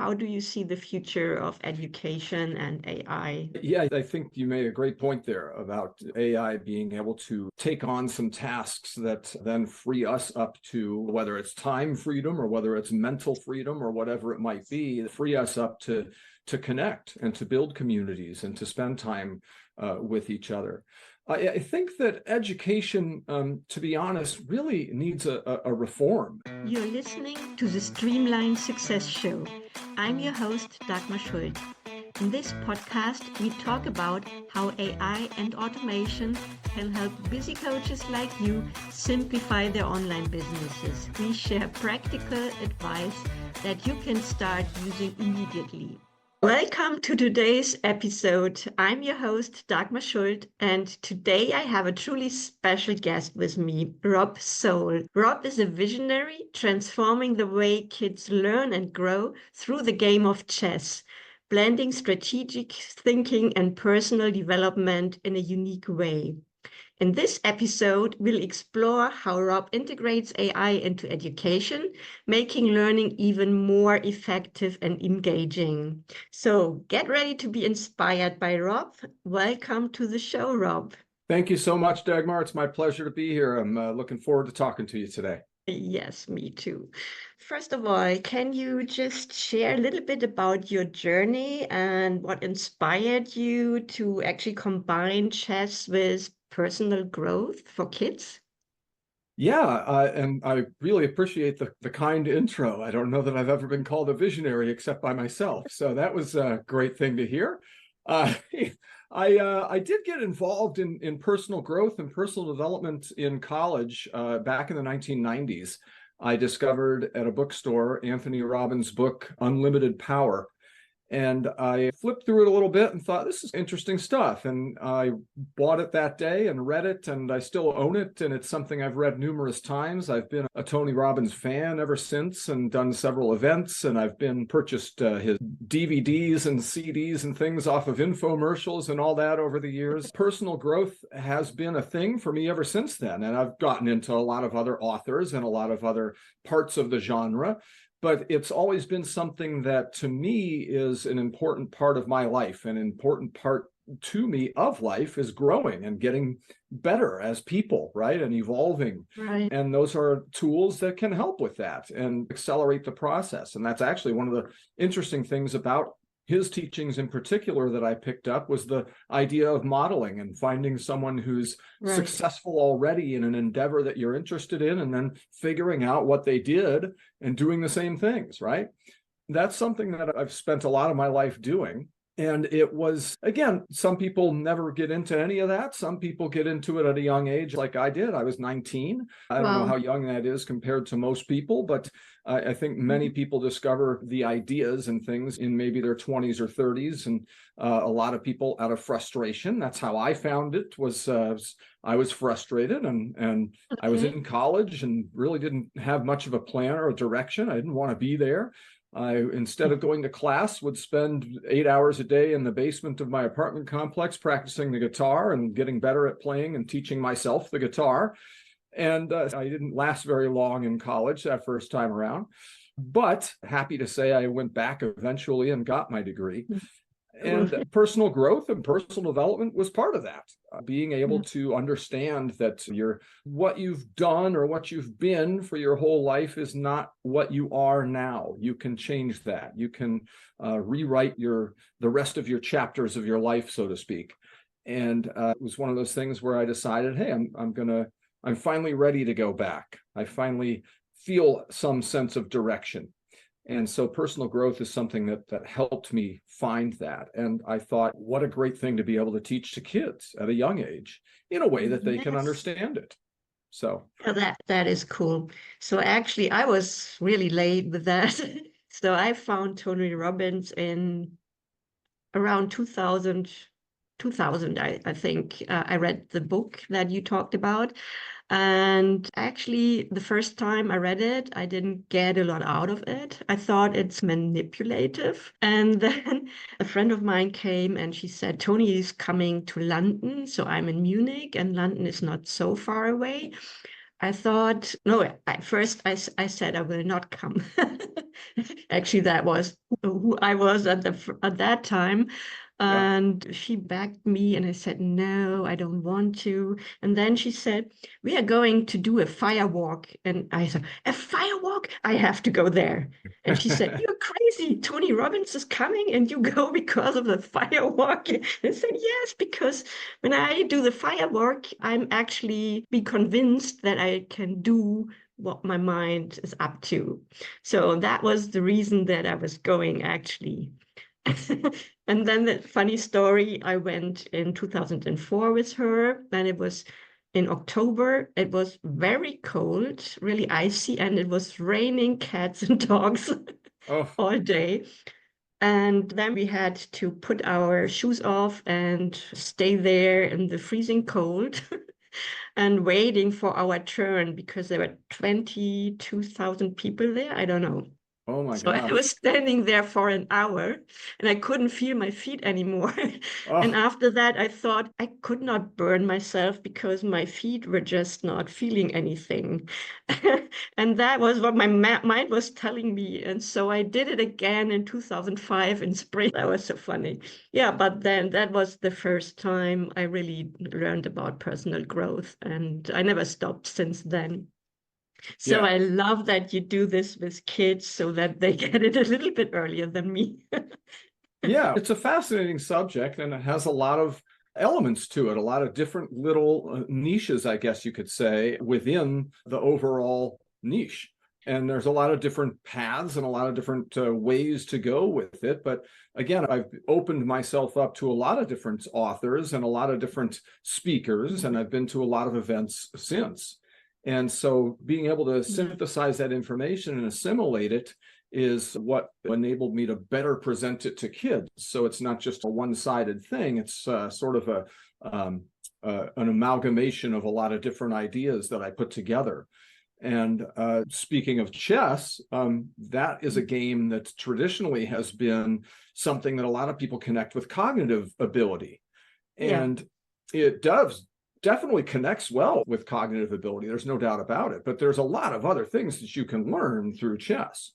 how do you see the future of education and AI? Yeah, I think you made a great point there about AI being able to take on some tasks that then free us up to, whether it's time freedom or whether it's mental freedom or whatever it might be, free us up to connect and to build communities and to spend time with each other. I think that education, to be honest, really needs a reform. You're listening to the Streamline Success Show. I'm your host, Dagmar Schult. In this podcast, we talk about how AI and automation can help busy coaches like you simplify their online businesses. We share practical advice that you can start using immediately. Welcome to today's episode. I'm your host, Dagmar Schult, and today I have a truly special guest with me, Rob Soul. Rob is a visionary transforming the way kids learn and grow through the game of chess, blending strategic thinking and personal development in a unique way. In this episode, we'll explore how Rob integrates AI into education, making learning even more effective and engaging. So get ready to be inspired by Rob. Welcome to the show, Rob. Thank you so much, Dagmar. It's my pleasure to be here. I'm looking forward to talking to you today. Yes, me too. First of all, can you just share a little bit about your journey and what inspired you to actually combine chess with personal growth for kids? Yeah, and I really appreciate the kind intro. I don't know that I've ever been called a visionary except by myself, so that was a great thing to hear. Uh, I did get involved in personal growth and personal development in college back in the 1990s. I discovered at a bookstore Anthony Robbins' book, Unlimited Power. And I flipped through it a little bit and thought, this is interesting stuff. And I bought it that day and read it, and I still own it. And it's something I've read numerous times. I've been a Tony Robbins fan ever since and done several events. And I've been purchased his DVDs and CDs and things off of infomercials and all that over the years. Personal growth has been a thing for me ever since then. And I've gotten into a lot of other authors and a lot of other parts of the genre. But it's always been something that to me is an important part of my life. An important part to me of life is growing and getting better as people, right? And evolving. Right. And those are tools that can help with that and accelerate the process. And that's actually one of the interesting things about his teachings in particular that I picked up was the idea of modeling and finding someone who's successful already in an endeavor that you're interested in and then figuring out what they did and doing the same things, right? That's something that I've spent a lot of my life doing. And it was, again, some people never get into any of that. Some people get into it at a young age like I did. I was 19. I don't know how young that is compared to most people, but I think many people discover the ideas and things in maybe their 20s or 30s. And a lot of people out of frustration. That's how I found it was I was frustrated and I was in college and really didn't have much of a plan or a direction. I didn't want to be there. I, instead of going to class, would spend 8 hours a day in the basement of my apartment complex practicing the guitar and getting better at playing and teaching myself the guitar. And I didn't last very long in college that first time around. But happy to say I went back eventually and got my degree. And personal growth and personal development was part of that. Being able to understand that what you've done or what you've been for your whole life is not what you are now. You can change that. You can rewrite the rest of your chapters of your life, so to speak. And it was one of those things where I decided, hey, I'm finally ready to go back. I finally feel some sense of direction. And so personal growth is something that helped me find that. And I thought, what a great thing to be able to teach to kids at a young age in a way that they can understand it. So that is cool. So actually, I was really late with that. So I found Tony Robbins in around 2000, I think. I read the book that you talked about. And actually, the first time I read it, I didn't get a lot out of it. I thought it's manipulative. And then a friend of mine came and she said, Tony is coming to London. So I'm in Munich and London is not so far away. I thought, no, at first I said I will not come. Actually, that was who I was at that time. Yeah. And she backed me, and I said, no, I don't want to. And then she said, we are going to do a fire walk. And I said, a fire walk? I have to go there. And she said, you're crazy. Tony Robbins is coming and you go because of the firewalk. I said, yes, because when I do the firework, I'm actually be convinced that I can do what my mind is up to. So that was the reason that I was going actually. And then the funny story, I went in 2004 with her, and it was in October. It was very cold, really icy, and it was raining cats and dogs Oh, all day. And then we had to put our shoes off and stay there in the freezing cold and waiting for our turn because there were 22,000 people there. I don't know. oh my So I gosh. was standing there for an hour and I couldn't feel my feet anymore. And Oh, after that, I thought I could not burn myself because my feet were just not feeling anything. And that was what my mind was telling me. And so I did it again in 2005 in spring. That was so funny. Yeah, but then that was the first time I really learned about personal growth. And I never stopped since then. So yeah. I love that you do this with kids so that they get it a little bit earlier than me. Yeah, it's a fascinating subject and it has a lot of elements to it, a lot of different little niches, I guess you could say, within the overall niche. And there's a lot of different paths and a lot of different ways to go with it. But again, I've opened myself up to a lot of different authors and a lot of different speakers, and I've been to a lot of events since. And so being able to synthesize that information and assimilate it is what enabled me to better present it to kids. So it's not just a one-sided thing. It's sort of an amalgamation of a lot of different ideas that I put together. And speaking of chess, that is a game that traditionally has been something that a lot of people connect with cognitive ability. Yeah. And it does definitely connects well with cognitive ability. There's no doubt about it. But there's a lot of other things that you can learn through chess.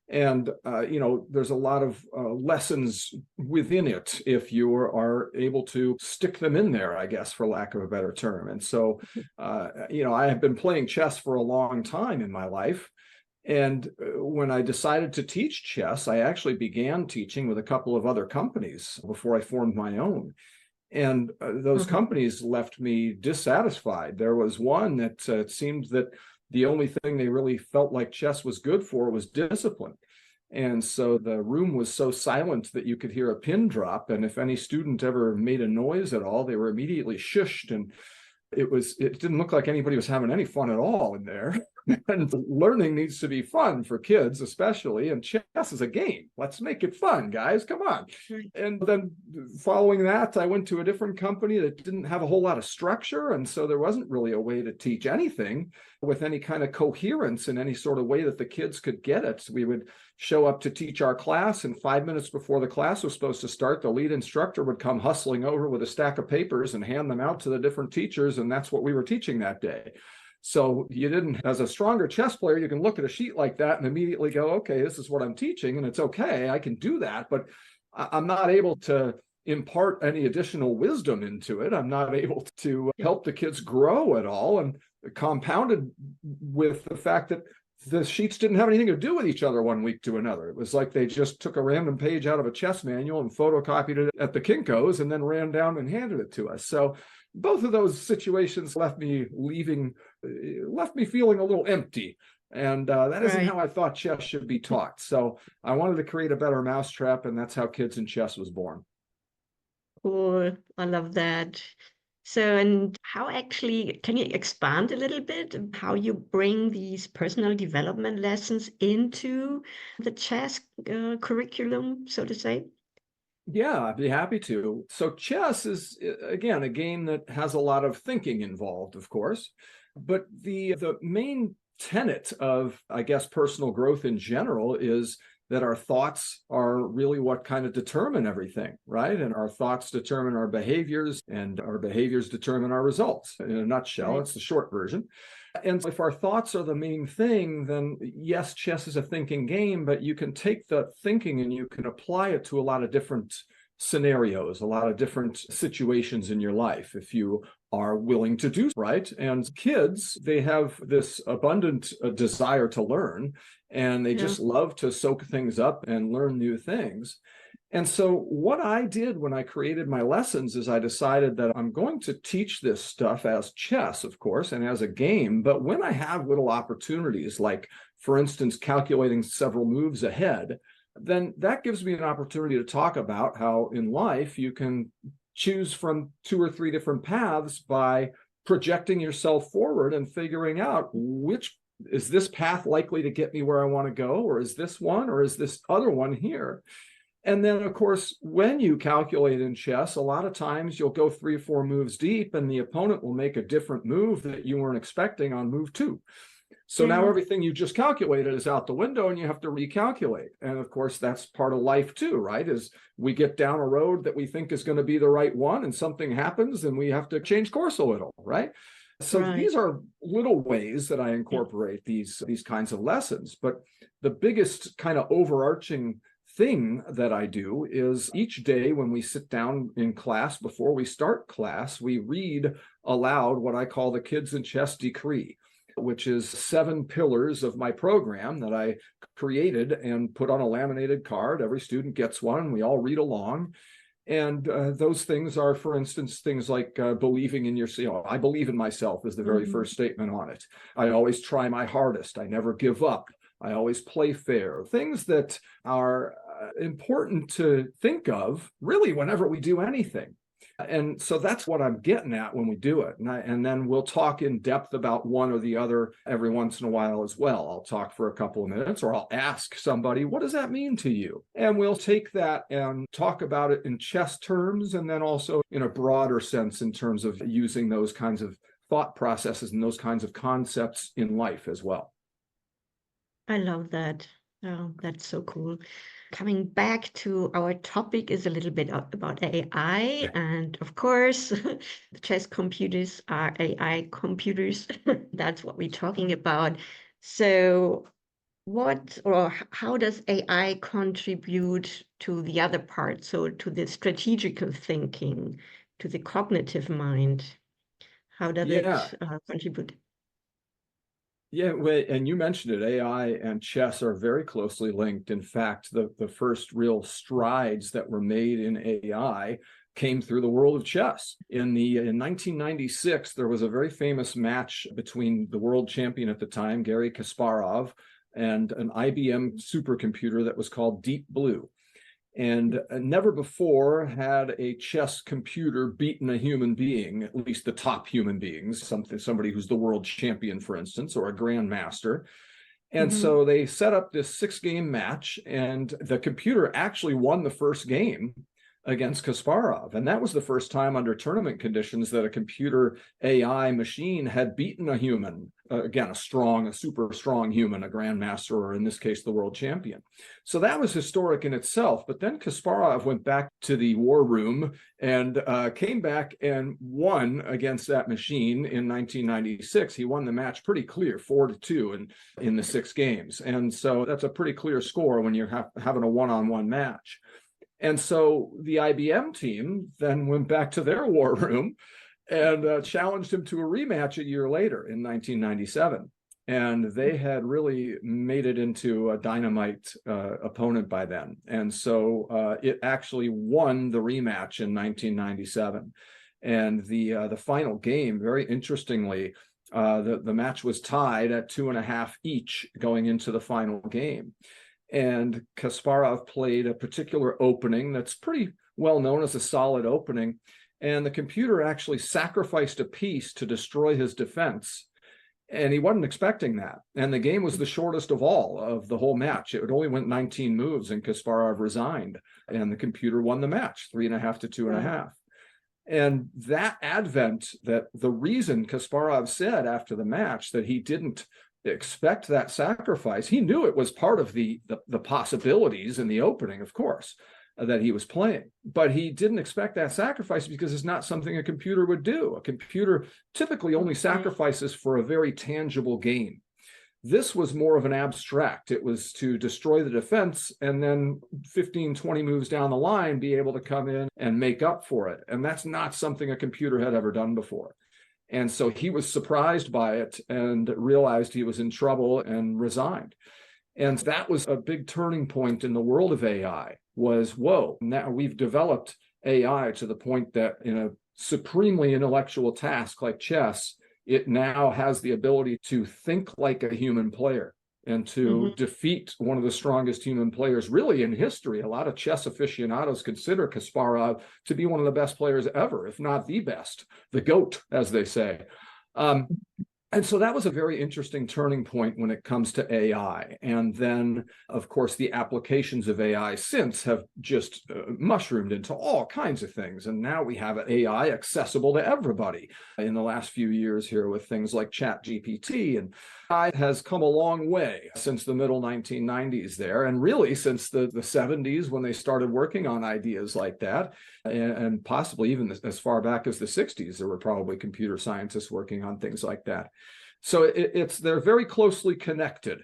And, there's a lot of lessons within it if you are able to stick them in there, I guess, for lack of a better term. And so, I have been playing chess for a long time in my life. And when I decided to teach chess, I actually began teaching with a couple of other companies before I formed my own. And those companies left me dissatisfied. There was one that it seemed that the only thing they really felt like chess was good for was discipline. And so the room was so silent that you could hear a pin drop. And if any student ever made a noise at all, they were immediately shushed. And it didn't look like anybody was having any fun at all in there. And learning needs to be fun for kids, especially. And chess is a game. Let's make it fun, guys. Come on. And then following that, I went to a different company that didn't have a whole lot of structure. And so there wasn't really a way to teach anything with any kind of coherence in any sort of way that the kids could get it. So we would show up to teach our class, and 5 minutes before the class was supposed to start, the lead instructor would come hustling over with a stack of papers and hand them out to the different teachers. And that's what we were teaching that day. So you didn't, as a stronger chess player, you can look at a sheet like that and immediately go, okay, this is what I'm teaching, and it's okay, I can do that, but I'm not able to impart any additional wisdom into it. I'm not able to help the kids grow at all. And compounded with the fact that the sheets didn't have anything to do with each other one week to another. It was like they just took a random page out of a chess manual and photocopied it at the Kinko's and then ran down and handed it to us. So both of those situations left me feeling a little empty. And that isn't how I thought chess should be taught. So I wanted to create a better mousetrap, and that's how Kids in Chess was born. Cool. I love that. So, and how actually, can you expand a little bit how you bring these personal development lessons into the chess curriculum, so to say? Yeah, I'd be happy to. So chess is, again, a game that has a lot of thinking involved, of course, but the main tenet of, I guess, personal growth in general is that our thoughts are really what kind of determine everything, right? And our thoughts determine our behaviors, and our behaviors determine our results. In a nutshell, it's the short version. And if our thoughts are the main thing, then yes, chess is a thinking game, but you can take the thinking and you can apply it to a lot of different scenarios, a lot of different situations in your life, if you are willing to do right. And kids, they have this abundant desire to learn, and they just love to soak things up and learn new things. And so what I did when I created my lessons is I decided that I'm going to teach this stuff as chess, of course, and as a game. But when I have little opportunities, like, for instance, calculating several moves ahead, then that gives me an opportunity to talk about how in life you can choose from 2 or 3 different paths by projecting yourself forward and figuring out which is this path likely to get me where I want to go, or is this one, or is this other one here? And then, of course, when you calculate in chess, a lot of times you'll go 3 or 4 moves deep and the opponent will make a different move that you weren't expecting on move 2. So now everything you just calculated is out the window and you have to recalculate. And of course, that's part of life too, right? Is we get down a road that we think is going to be the right one and something happens and we have to change course a little, right? So these are little ways that I incorporate these kinds of lessons. But the biggest kind of overarching thing that I do is each day when we sit down in class, before we start class, we read aloud what I call the Kids in Chess Decree, which is 7 pillars of my program that I created and put on a laminated card. Every student gets one. We all read along. And those things are, for instance, things like believing in yourself. I believe in myself is the very first statement on it. I always try my hardest. I never give up. I always play fair. Things that are important to think of really whenever we do anything. And so that's what I'm getting at when we do it. And then we'll talk in depth about one or the other every once in a while as well. I'll talk for a couple of minutes, or I'll ask somebody, what does that mean to you? And we'll take that and talk about it in chess terms, and then also in a broader sense in terms of using those kinds of thought processes and those kinds of concepts in life as well. I love that. Oh, that's so cool. Coming back to our topic is a little bit about AI. And of course, the chess computers are AI computers. That's what we're talking about. So what or how does AI contribute to the other part? So to the strategical thinking, to the cognitive mind? How does it contribute? Yeah, and you mentioned it, AI and chess are very closely linked. In fact, the first real strides that were made in AI came through the world of chess. In 1996, there was a very famous match between the world champion at the time, Garry Kasparov, and an IBM supercomputer that was called Deep Blue. And never before had a chess computer beaten a human being, at least the top human beings, somebody who's the world champion, for instance, or a grandmaster. And so they set up this 6-game match, and the computer actually won the first game against Kasparov. And that was the first time under tournament conditions that a computer AI machine had beaten a human, again, a super strong human, a grandmaster, or in this case, the world champion. So that was historic in itself. But then Kasparov went back to the war room and came back and won against that machine in 1996. He won the match pretty clear, 4-2 in the 6 games. And so that's a pretty clear score when you're having a one-on-one match. And so the IBM team then went back to their war room and challenged him to a rematch a year later in 1997. And they had really made it into a dynamite opponent by then. And so it actually won the rematch in 1997. And the final game, very interestingly, the match was tied at 2.5 each going into the final game. And Kasparov played a particular opening that's pretty well known as a solid opening. And the computer actually sacrificed a piece to destroy his defense. And he wasn't expecting that. And the game was the shortest of all of the whole match. It only went 19 moves, and Kasparov resigned. And the computer won the match, 3.5 to 2.5. And that advent, that the reason Kasparov said after the match that he didn't expect that sacrifice, he knew it was part of the possibilities in the opening, of course, that he was playing. But he didn't expect that sacrifice because it's not something a computer would do. A computer typically only sacrifices for a very tangible gain. This was more of an abstract. It was to destroy the defense and then 15, 20 moves down the line, be able to come in and make up for it. And that's not something a computer had ever done before. And so he was surprised by it and realized he was in trouble and resigned. And that was a big turning point in the world of AI, was, whoa, now we've developed AI to the point that in a supremely intellectual task like chess, it now has the ability to think like a human player and to defeat one of the strongest human players really in history. A lot of chess aficionados consider Kasparov to be one of the best players ever, if not the best, the GOAT, as they say. And so that was a very interesting turning point when it comes to AI. And then, of course, the applications of AI since have just mushroomed into all kinds of things. And now we have AI accessible to everybody in the last few years here with things like ChatGPT. And AI has come a long way since the middle 1990s there, and really since the 70s when they started working on ideas like that, and possibly even as far back as the 60s, there were probably computer scientists working on things like that. So they're very closely connected.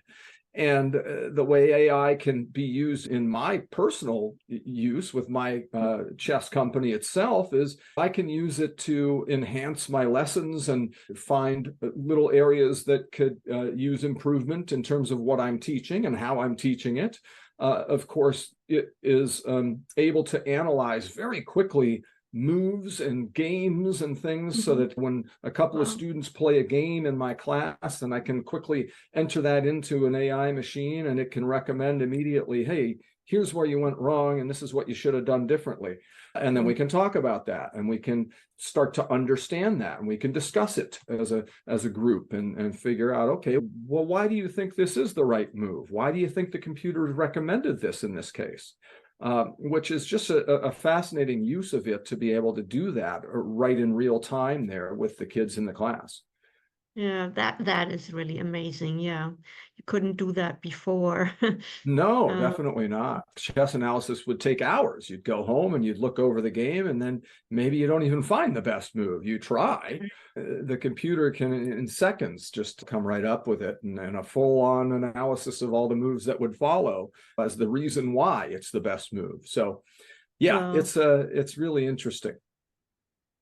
And the way AI can be used in my personal use with my chess company itself is I can use it to enhance my lessons and find little areas that could use improvement in terms of what I'm teaching and how I'm teaching it. Of course, it is able to analyze very quickly moves and games and things so that when a couple of students play a game in my class, then I can quickly enter that into an AI machine and it can recommend immediately, hey, here's where you went wrong and this is what you should have done differently. And then we can talk about that and we can start to understand that and we can discuss it as a group and figure out, okay, well, why do you think this is the right move? Why do you think the computer recommended this in this case? Which is just a fascinating use of it to be able to do that right in real time there with the kids in the class. Yeah, that is really amazing. Yeah, you couldn't do that before. No, definitely not. Chess analysis would take hours. You'd go home and you'd look over the game and then maybe you don't even find the best move. You try. The computer can, in seconds, just come right up with it and a full-on analysis of all the moves that would follow as the reason why it's the best move. So, yeah, it's really interesting.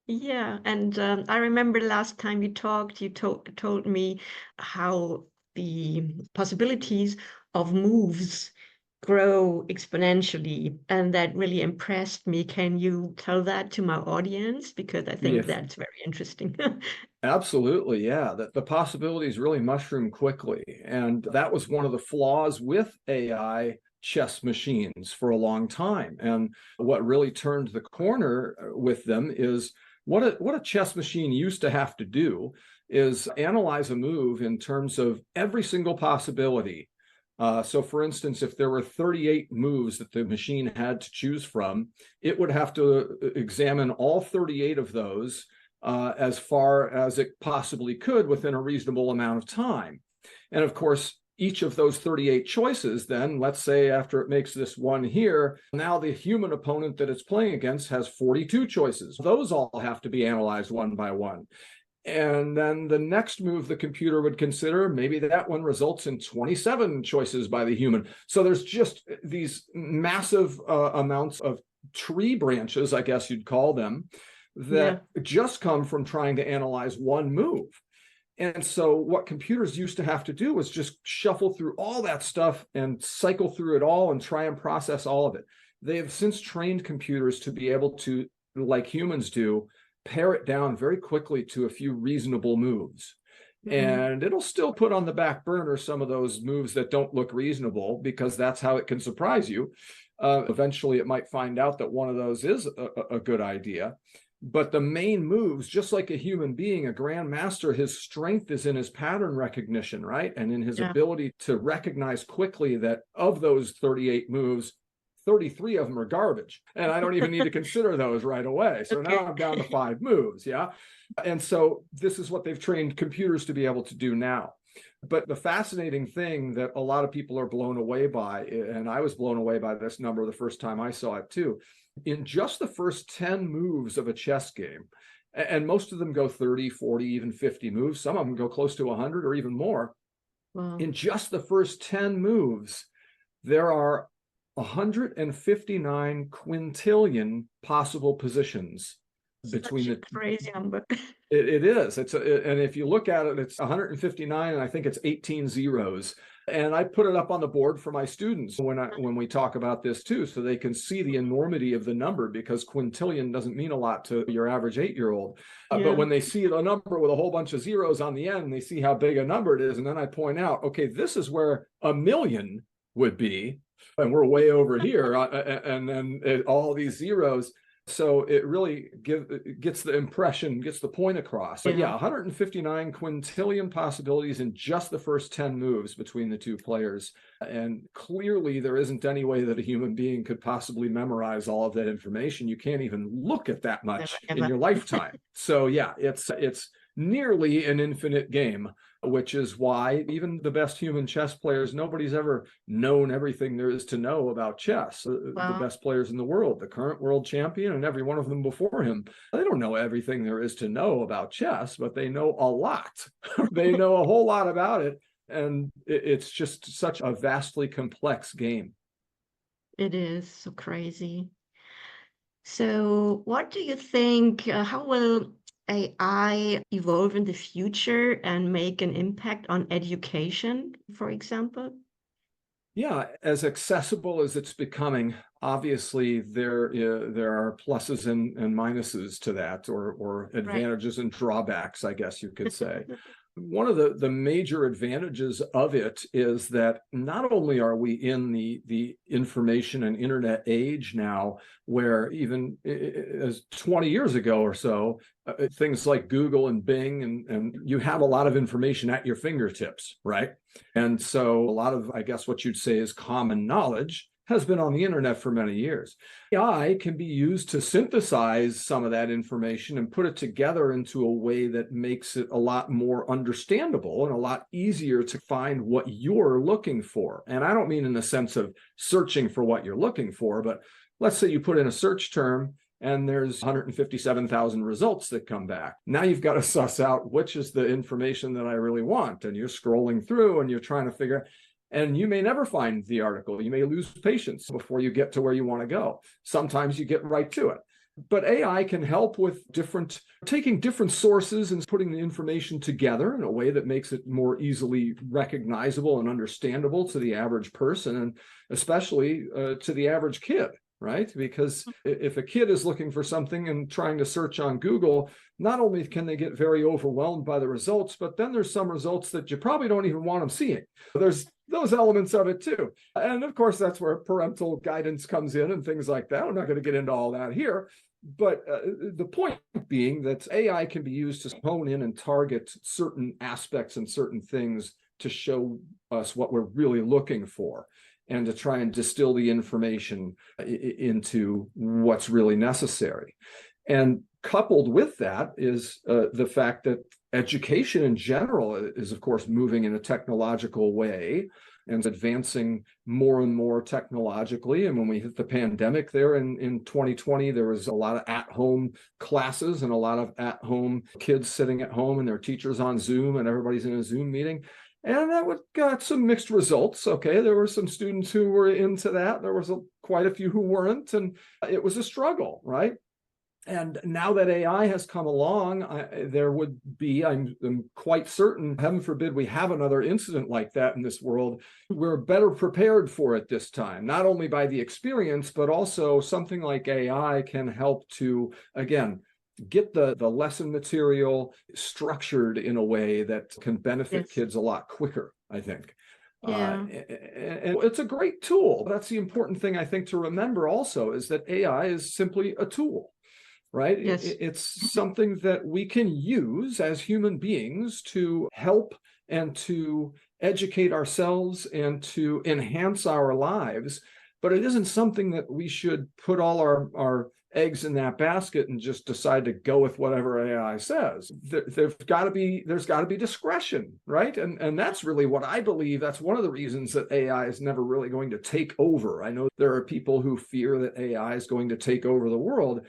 Yeah, and I remember last time we talked, you told me how the possibilities of moves grow exponentially, and that really impressed me. Can you tell that to my audience? Because I think Yes. that's very interesting. Absolutely, yeah. The possibilities really mushroom quickly. And that was one of the flaws with AI chess machines for a long time. And what really turned the corner with them is what a chess machine used to have to do is analyze a move in terms of every single possibility. So for instance, if there were 38 moves that the machine had to choose from, it would have to examine all 38 of those as far as it possibly could within a reasonable amount of time. And of course, each of those 38 choices, then, let's say after it makes this one here, now the human opponent that it's playing against has 42 choices. Those all have to be analyzed one by one. And then the next move the computer would consider, maybe that one results in 27 choices by the human. So there's just these massive amounts of tree branches, I guess you'd call them, that just come from trying to analyze one move. And so what computers used to have to do was just shuffle through all that stuff and cycle through it all and try and process all of it. They have since trained computers to be able to, like humans do, pare it down very quickly to a few reasonable moves. And it'll still put on the back burner some of those moves that don't look reasonable because that's how it can surprise you. Eventually, it might find out that one of those is a good idea. But the main moves, just like a human being, a grandmaster, his strength is in his pattern recognition, right? And in his ability to recognize quickly that of those 38 moves, 33 of them are garbage. And I don't even need to consider those right away. So now I'm down to 5 moves, yeah? And so this is what they've trained computers to be able to do now. But the fascinating thing that a lot of people are blown away by, and I was blown away by this number the first time I saw it too, in just the first 10 moves of a chess game, and most of them go 30, 40, even 50 moves. Some of them go close to 100 or even more. Wow. In just the first 10 moves, there are 159 quintillion possible positions between the crazy number. It is. And if you look at it, it's 159, and I think it's 18 zeros. And I put it up on the board for my students when we talk about this too, so they can see the enormity of the number, because quintillion doesn't mean a lot to your average 8-year-old. But when they see the number with a whole bunch of zeros on the end, they see how big a number it is. And then I point out, okay, this is where a million would be, and we're way over here, and then all these zeros. So it really gets the impression, gets the point across. But 159 quintillion possibilities in just the first 10 moves between the two players. And clearly there isn't any way that a human being could possibly memorize all of that information. You can't even look at that much in your lifetime. So it's nearly an infinite game, which is why even the best human chess players, nobody's ever known everything there is to know about chess. The best players in the world, the current world champion and every one of them before him, they don't know everything there is to know about chess, but they know a lot. They know a whole lot about it. And it's just such a vastly complex game. It is so crazy. So what do you think, how will AI evolve in the future and make an impact on education, for example? Yeah, as accessible as it's becoming, obviously there are pluses and minuses to that, or advantages and drawbacks, I guess you could say. One of the major advantages of it is that not only are we in the information and internet age now, where even as 20 years ago or so, things like Google and Bing, and you have a lot of information at your fingertips, right? And so a lot of, I guess what you'd say is common knowledge has been on the internet for many years. AI can be used to synthesize some of that information and put it together into a way that makes it a lot more understandable and a lot easier to find what you're looking for. And I don't mean in the sense of searching for what you're looking for, but let's say you put in a search term and there's 157,000 results that come back. Now you've got to suss out which is the information that I really want. And you're scrolling through and you're trying to figure out, and you may never find the article. You may lose patience before you get to where you want to go. Sometimes you get right to it. But AI can help with taking different sources and putting the information together in a way that makes it more easily recognizable and understandable to the average person, and especially to the average kid, right? Because if a kid is looking for something and trying to search on Google, not only can they get very overwhelmed by the results, but then there's some results that you probably don't even want them seeing. There's those elements of it too. And of course, that's where parental guidance comes in and things like that. I'm not going to get into all that here. But the point being that AI can be used to hone in and target certain aspects and certain things to show us what we're really looking for, and to try and distill the information into what's really necessary. And coupled with that is the fact that education in general is, of course, moving in a technological way and advancing more and more technologically. And when we hit the pandemic there in 2020, there was a lot of at-home classes and a lot of at-home kids sitting at home and their teachers on Zoom, and everybody's in a Zoom meeting. And that got some mixed results. Okay, there were some students who were into that. There was quite a few who weren't, and it was a struggle, right? And now that AI has come along, there would be, I'm quite certain, heaven forbid we have another incident like that in this world, we're better prepared for it this time, not only by the experience, but also something like AI can help to, again, get the lesson material structured in a way that can benefit kids a lot quicker, I think. And it's a great tool. That's the important thing, I think, to remember also, is that AI is simply a tool. Right? Yes. It's something that we can use as human beings to help and to educate ourselves and to enhance our lives. but it isn't something that we should put all our eggs in that basket and just decide to go with whatever AI says. There's got to be discretion, right? And that's really what I believe. That's one of the reasons that AI is never really going to take over. I know there are people who fear that AI is going to take over the world.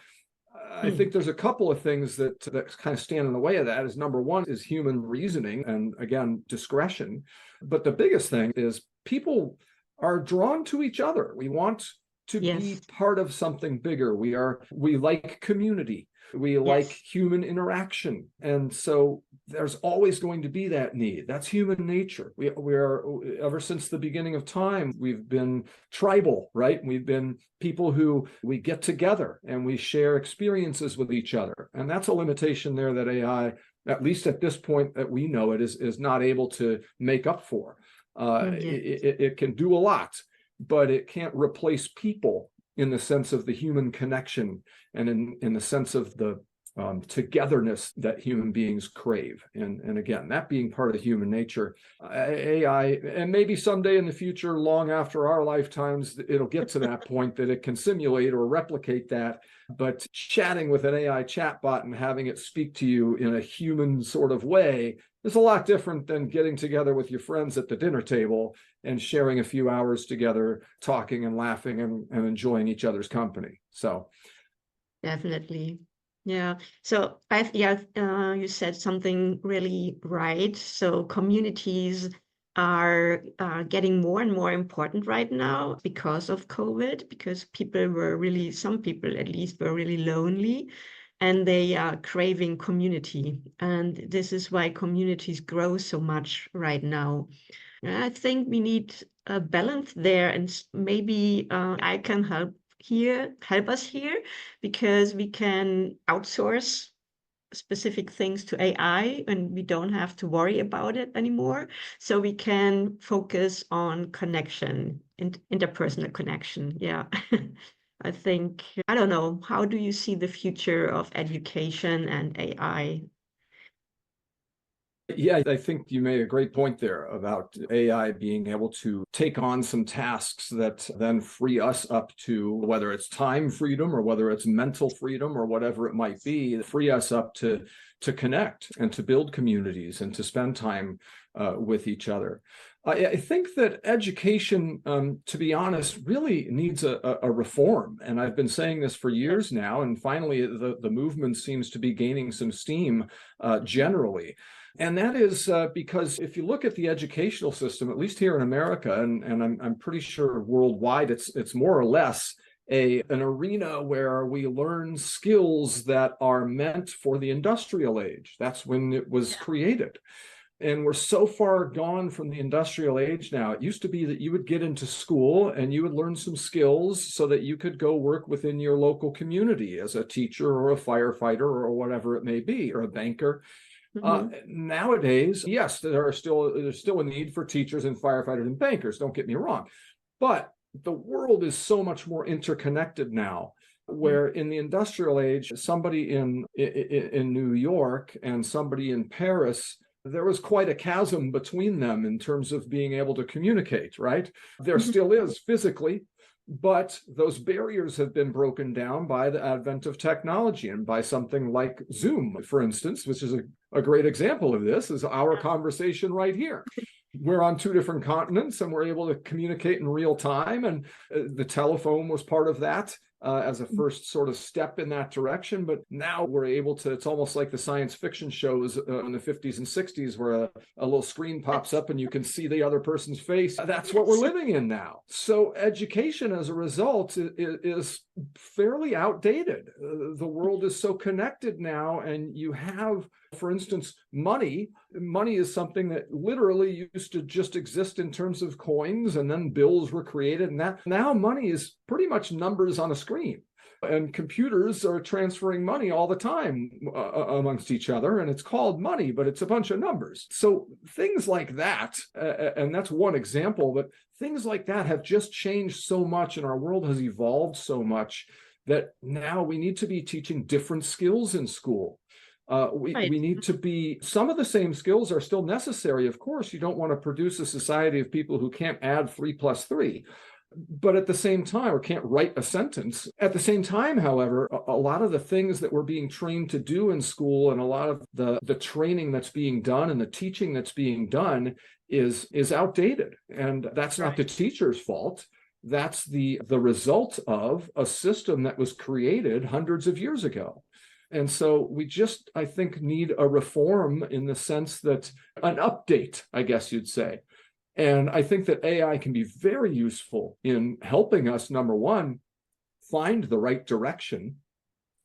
I think there's a couple of things that kind of stand in the way of that. Is number one is human reasoning and, again, discretion. But the biggest thing is people are drawn to each other. We want to be part of something bigger. We like community. We like human interaction. And so there's always going to be that need. That's human nature. We are, ever since the beginning of time, we've been tribal, right? We've been people who we get together and we share experiences with each other. And that's a limitation there that AI, at least at this point that we know it, is not able to make up for. It can do a lot, but it can't replace people in the sense of the human connection and in the sense of the togetherness that human beings crave. And again, that being part of human nature, AI, and maybe someday in the future, long after our lifetimes, it'll get to that point that it can simulate or replicate that. But chatting with an AI chatbot and having it speak to you in a human sort of way is a lot different than getting together with your friends at the dinner table and sharing a few hours together, talking and laughing and enjoying each other's company. So definitely. Yeah. So you said something really right. So communities are getting more and more important right now because of COVID, because some people at least were really lonely, and they are craving community. And this is why communities grow so much right now. I think we need a balance there, and maybe I can help us here, because we can outsource specific things to AI and we don't have to worry about it anymore. So we can focus on connection, interpersonal connection. Yeah. I think, I don't know, how do you see the future of education and AI? Yeah, I think you made a great point there about AI being able to take on some tasks that then free us up to, whether it's time freedom or whether it's mental freedom or whatever it might be, free us up to connect and to build communities and to spend time with each other. I think that education, to be honest, really needs a reform. And I've been saying this for years now, and finally the movement seems to be gaining some steam generally. And that is because if you look at the educational system, at least here in America, and I'm pretty sure worldwide, it's more or less an arena where we learn skills that are meant for the industrial age. That's when it was created. And we're so far gone from the industrial age now. It used to be that you would get into school and you would learn some skills so that you could go work within your local community as a teacher or a firefighter or whatever it may be, or a banker. Nowadays, yes, there's still a need for teachers and firefighters and bankers, don't get me wrong. But the world is so much more interconnected now, where in the industrial age, somebody in New York and somebody in Paris, there was quite a chasm between them in terms of being able to communicate, right? There still is physically, but those barriers have been broken down by the advent of technology and by something like Zoom, for instance, which is a great example of this, is our conversation right here. We're on two different continents and we're able to communicate in real time. And the telephone was part of that as a first sort of step in that direction. But now we're able to, it's almost like the science fiction shows in the 50s and 60s where a little screen pops up and you can see the other person's face. That's what we're living in now. So education as a result is fairly outdated. The world is so connected now, and you have, for instance, money. Money is something that literally used to just exist in terms of coins, and then bills were created. And that now money is pretty much numbers on a screen. And computers are transferring money all the time amongst each other, and it's called money, but it's a bunch of numbers. So things like that, and that's one example, but things like that have just changed so much, and our world has evolved so much that now we need to be teaching different skills in school. We need to be, some of the same skills are still necessary. Of course, you don't want to produce a society of people who can't add 3 + 3. but at the same time, or can't write a sentence. At the same time, however, a lot of the things that we're being trained to do in school, and a lot of the training that's being done and the teaching that's being done is outdated. And that's not the teacher's fault. That's the result of a system that was created hundreds of years ago. And so we just, I think, need a reform, in the sense that an update, I guess you'd say. And I think that AI can be very useful in helping us, number one, find the right direction,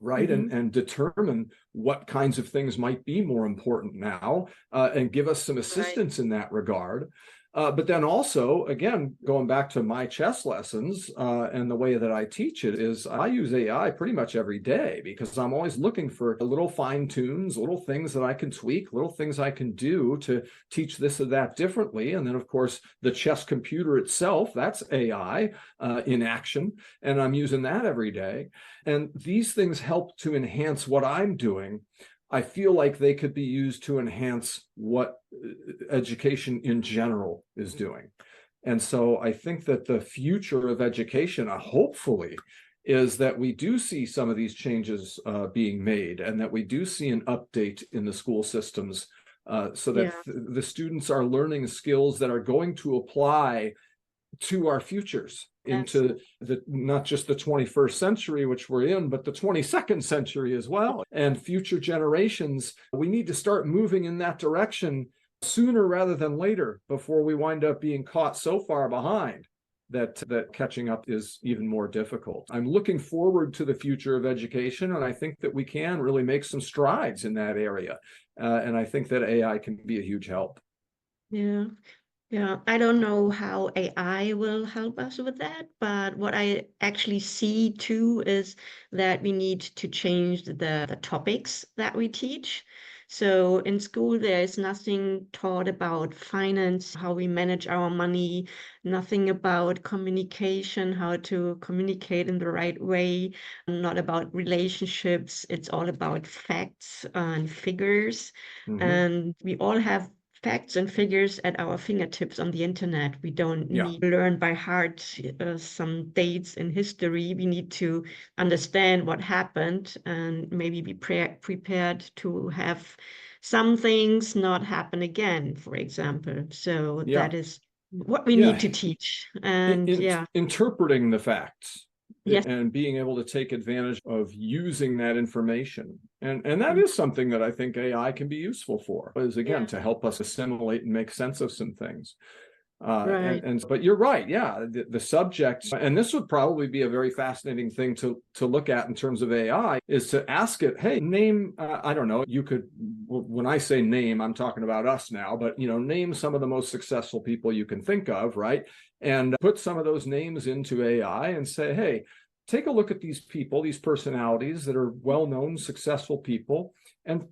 right? Mm-hmm. And determine what kinds of things might be more important now, and give us some assistance in that regard. But then also, again, going back to my chess lessons, and the way that I teach it, is I use AI pretty much every day, because I'm always looking for little fine tunes, little things that I can tweak, little things I can do to teach this or that differently. And then, of course, the chess computer itself, that's AI in action. And I'm using that every day. And these things help to enhance what I'm doing. I feel like they could be used to enhance what education in general is doing. And so I think that the future of education, hopefully, is that we do see some of these changes being made, and that we do see an update in the school systems, so that the students are learning skills that are going to apply to our futures, into not just the 21st century, which we're in, but the 22nd century as well, and future generations. We need to start moving in that direction sooner rather than later, before we wind up being caught so far behind that catching up is even more difficult. I'm looking forward to the future of education, and I think that we can really make some strides in that area. And I think that AI can be a huge help. Yeah. Yeah, I don't know how AI will help us with that, but what I actually see too is that we need to change the topics that we teach. So in school, there is nothing taught about finance, how we manage our money, nothing about communication, how to communicate in the right way, not about relationships. It's all about facts and figures. Mm-hmm. And we all have facts and figures at our fingertips on the internet. We don't Yeah. need to learn by heart some dates in history. We need to understand what happened and maybe be prepared to have some things not happen again, for example. So Yeah. that is what we need Yeah. to teach. And Interpreting the facts yes, and being able to take advantage of using that information. And that is something that I think AI can be useful for, is again to help us assimilate and make sense of some things. right. But you're right, yeah, the subject, and this would probably be a very fascinating thing to look at in terms of AI, is to ask it, hey, name, I don't know, you could, when I say name, I'm talking about us now, but name some of the most successful people you can think of, right? And put some of those names into AI and say, hey, take a look at these people, these personalities that are well-known, successful people, and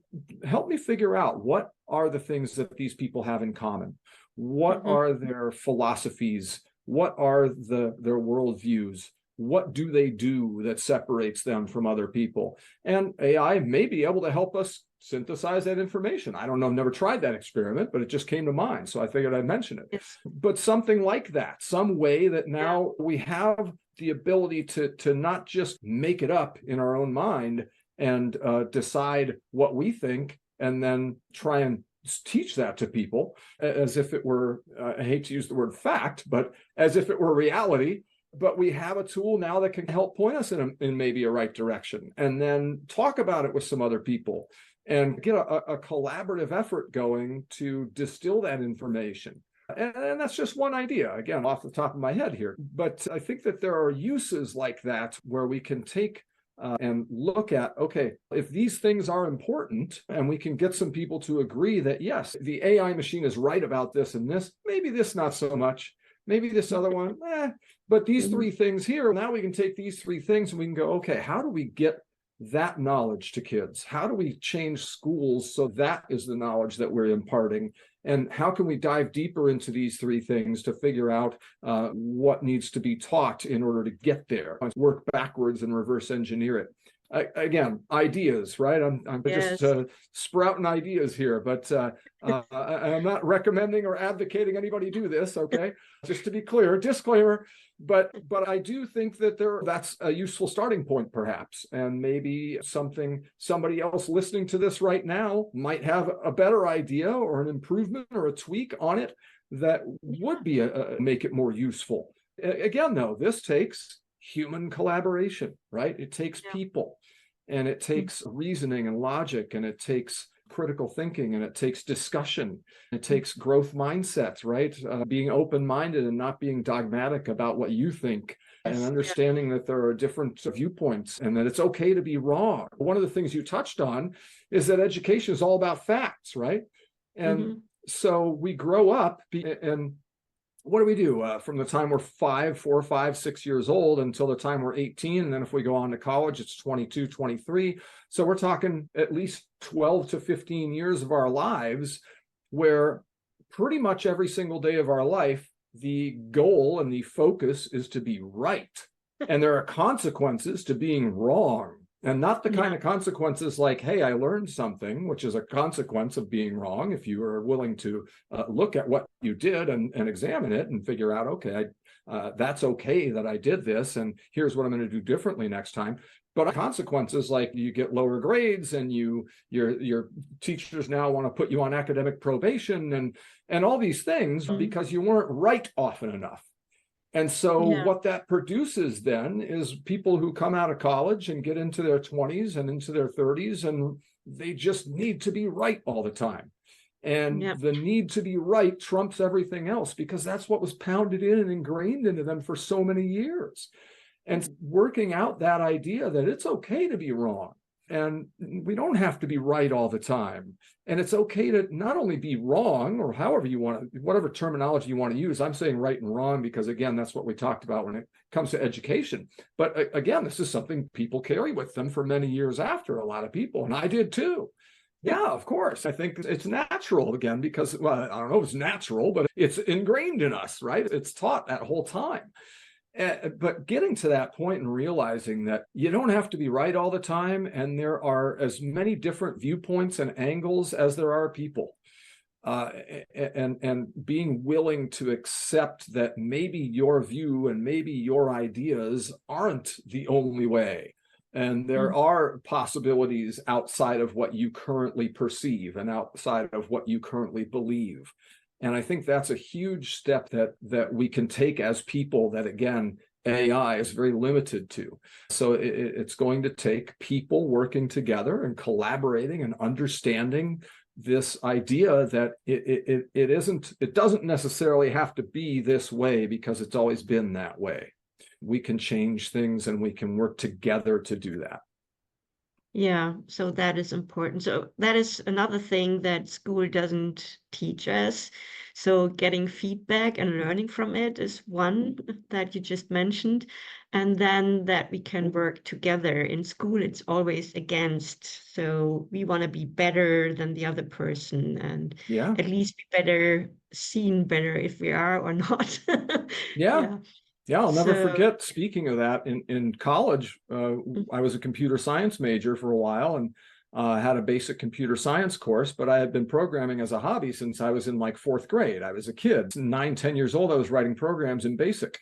help me figure out what are the things that these people have in common. What are their philosophies? What are their worldviews? What do they do that separates them from other people? And AI may be able to help us synthesize that information. I don't know, I've never tried that experiment, but it just came to mind, so I figured I'd mention it. Yes. But something like that, some way that now we have the ability to not just make it up in our own mind and decide what we think, and then try and teach that to people as if it were, I hate to use the word fact, but as if it were reality. But we have a tool now that can help point us in maybe a right direction, and then talk about it with some other people and get a collaborative effort going to distill that information. And that's just one idea, again, off the top of my head here. But I think that there are uses like that where we can take and look at, okay, if these things are important, and we can get some people to agree that, yes, the AI machine is right about this and this, maybe this not so much, maybe this other one, but these three things here, now we can take these three things and we can go, okay, how do we get that knowledge to kids? How do we change schools so that is the knowledge that we're imparting? And how can we dive deeper into these three things to figure out what needs to be taught in order to get there? Work backwards and reverse engineer it. again, ideas, right? I'm just Yes. sprouting ideas here, but I'm not recommending or advocating anybody do this. Okay, just to be clear, disclaimer. But I do think that that's a useful starting point, perhaps, and maybe somebody else listening to this right now might have a better idea or an improvement or a tweak on it that would be make it more useful. Again, though, this takes human collaboration, right? It takes people, and it takes reasoning and logic, and it takes critical thinking, and it takes discussion. It takes growth mindsets, right? Being open-minded and not being dogmatic about what you think, and Yes. understanding that there are different viewpoints and that it's okay to be wrong. One of the things you touched on is that education is all about facts, right? And so we grow up and what do we do from the time we're 4, 5, 6 years old until the time we're 18? And then if we go on to college, it's 22, 23. So we're talking at least 12 to 15 years of our lives where pretty much every single day of our life, the goal and the focus is to be right. And there are consequences to being wrong. And not the kind of consequences like, hey, I learned something, which is a consequence of being wrong. If you are willing to look at what you did and examine it and figure out, okay, that's okay that I did this, and here's what I'm going to do differently next time. But consequences like you get lower grades, and your teachers now want to put you on academic probation, and all these things because you weren't right often enough. And so what that produces then is people who come out of college and get into their 20s and into their 30s, and they just need to be right all the time. And the need to be right trumps everything else because that's what was pounded in and ingrained into them for so many years. And working out that idea that it's okay to be wrong. And we don't have to be right all the time. And it's okay to not only be wrong, or however you want to, whatever terminology you want to use. I'm saying right and wrong because, again, that's what we talked about when it comes to education. But again, this is something people carry with them for many years after, a lot of people. And I did too. Yeah, of course. I think it's natural, again, because, well, I don't know if it's natural, but it's ingrained in us, right? It's taught that whole time. But getting to that point and realizing that you don't have to be right all the time, and there are as many different viewpoints and angles as there are people, and being willing to accept that maybe your view and maybe your ideas aren't the only way. And there are possibilities outside of what you currently perceive and outside of what you currently believe. And I think that's a huge step that we can take as people that, again, AI is very limited to. So it's going to take people working together and collaborating and understanding this idea that it doesn't necessarily have to be this way because it's always been that way. We can change things and we can work together to do that. Yeah, so that is important. So that is another thing that school doesn't teach us. So getting feedback and learning from it is one that you just mentioned. And then that we can work together. In school, it's always against. So we want to be better than the other person and at least be better, seen better if we are or not. Yeah. Yeah, I'll never So, forget, speaking of that, in college, I was a computer science major for a while and had a basic computer science course, but I had been programming as a hobby since I was in like 4th grade. I was a kid, 9, 10 years old, I was writing programs in BASIC.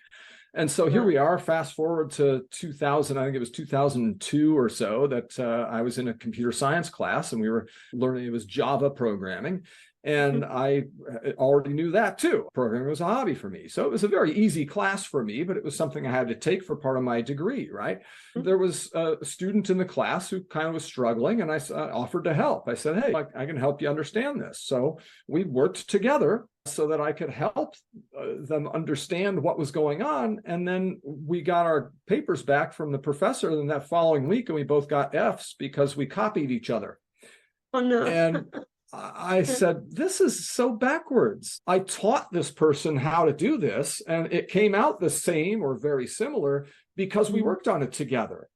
And so here we are, fast forward to 2000, I think it was 2002 or so, that I was in a computer science class and we were learning, it was Java programming. And I already knew that too. Programming was a hobby for me. So it was a very easy class for me, but it was something I had to take for part of my degree, right? There was a student in the class who kind of was struggling, and I offered to help. I said, hey, I can help you understand this. So we worked together so that I could help them understand what was going on. And then we got our papers back from the professor in that following week, and we both got Fs because we copied each other. oh no. And I said, this is so backwards. I taught this person how to do this, and it came out the same or very similar because we worked on it together.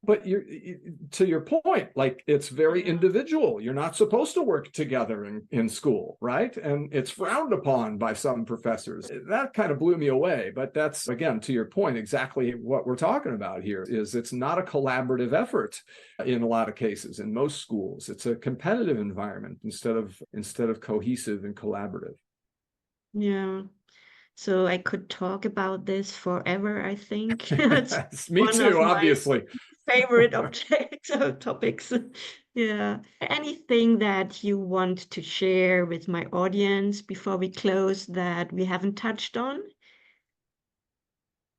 But to your point, like it's very individual. You're not supposed to work together in school, right? And it's frowned upon by some professors. That kind of blew me away. But that's, again, to your point, exactly what we're talking about here is it's not a collaborative effort in a lot of cases. In most schools, it's a competitive environment instead of cohesive and collaborative. Yeah. So I could talk about this forever, I think. It's Me one of too, my obviously. favorite objects or topics. Yeah. Anything that you want to share with my audience before we close that we haven't touched on?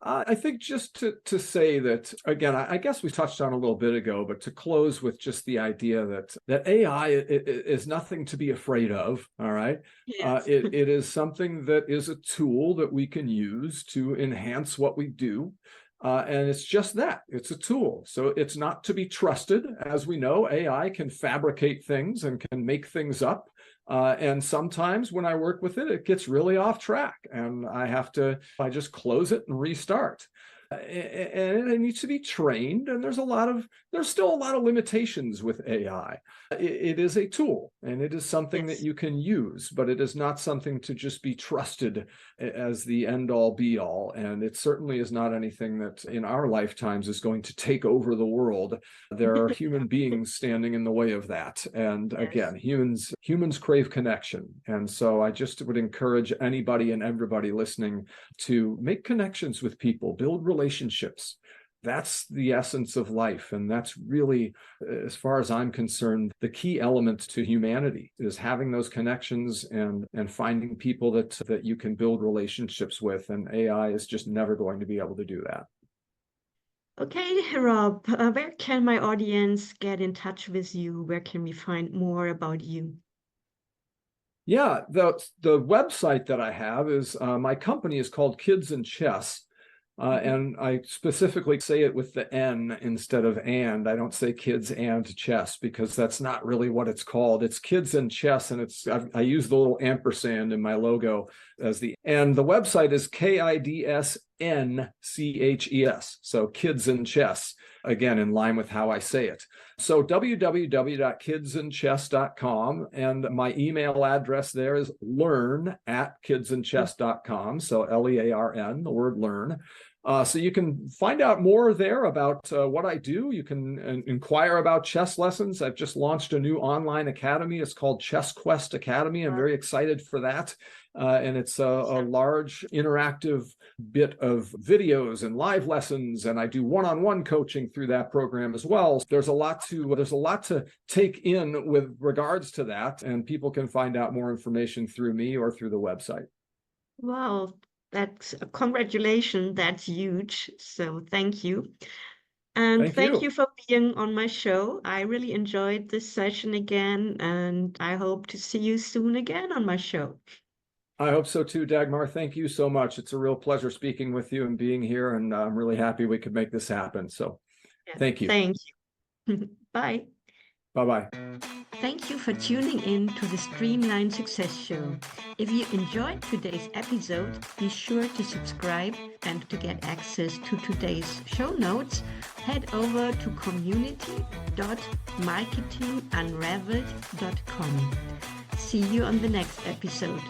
I think just to say that, again, I guess we touched on a little bit ago, but to close with just the idea that AI is nothing to be afraid of, all right? Yes. It is something that is a tool that we can use to enhance what we do. And it's just that, it's a tool. So it's not to be trusted. As we know, AI can fabricate things and can make things up. And sometimes when I work with it, it gets really off track and I just close it and restart. And it needs to be trained. And there's still a lot of limitations with AI. It is a tool and it is something that you can use, but it is not something to just be trusted as the end all be all. And it certainly is not anything that in our lifetimes is going to take over the world. There are human beings standing in the way of that. And again, humans crave connection. And so I just would encourage anybody and everybody listening to make connections with people, build relationships. That's the essence of life. And that's really, as far as I'm concerned, the key element to humanity is having those connections and finding people that you can build relationships with. And AI is just never going to be able to do that. Okay, Rob, where can my audience get in touch with you? Where can we find more about you? Yeah, the website that I have is my company is called Kids and Chess. And I specifically say it with the N instead of and. I don't say kids and chess because that's not really what it's called. It's Kids and Chess, and I use the little ampersand in my logo and the website is KIDSNCHES. So Kids and Chess, again, in line with how I say it. So www.kidsandchess.com, and my email address there is learn@kidsandchess.com. So LEARN, the word learn. So you can find out more there about what I do. You can inquire about chess lessons. I've just launched a new online academy. It's called Chess Quest Academy. I'm very excited for that. And it's a large interactive bit of videos and live lessons. And I do one-on-one coaching through that program as well. There's a lot to take in with regards to that. And people can find out more information through me or through the website. Wow, that's congratulations. That's huge. So thank you. And thank you for being on my show. I really enjoyed this session again, and I hope to see you soon again on my show. I hope so too, Dagmar. Thank you so much. It's a real pleasure speaking with you and being here, and I'm really happy we could make this happen. So thank you. Thank you. Bye. Bye-bye. Thank you for tuning in to the Streamline Success Show. If you enjoyed today's episode, be sure to subscribe, and to get access to today's show notes, head over to community.marketingunraveled.com. See you on the next episode.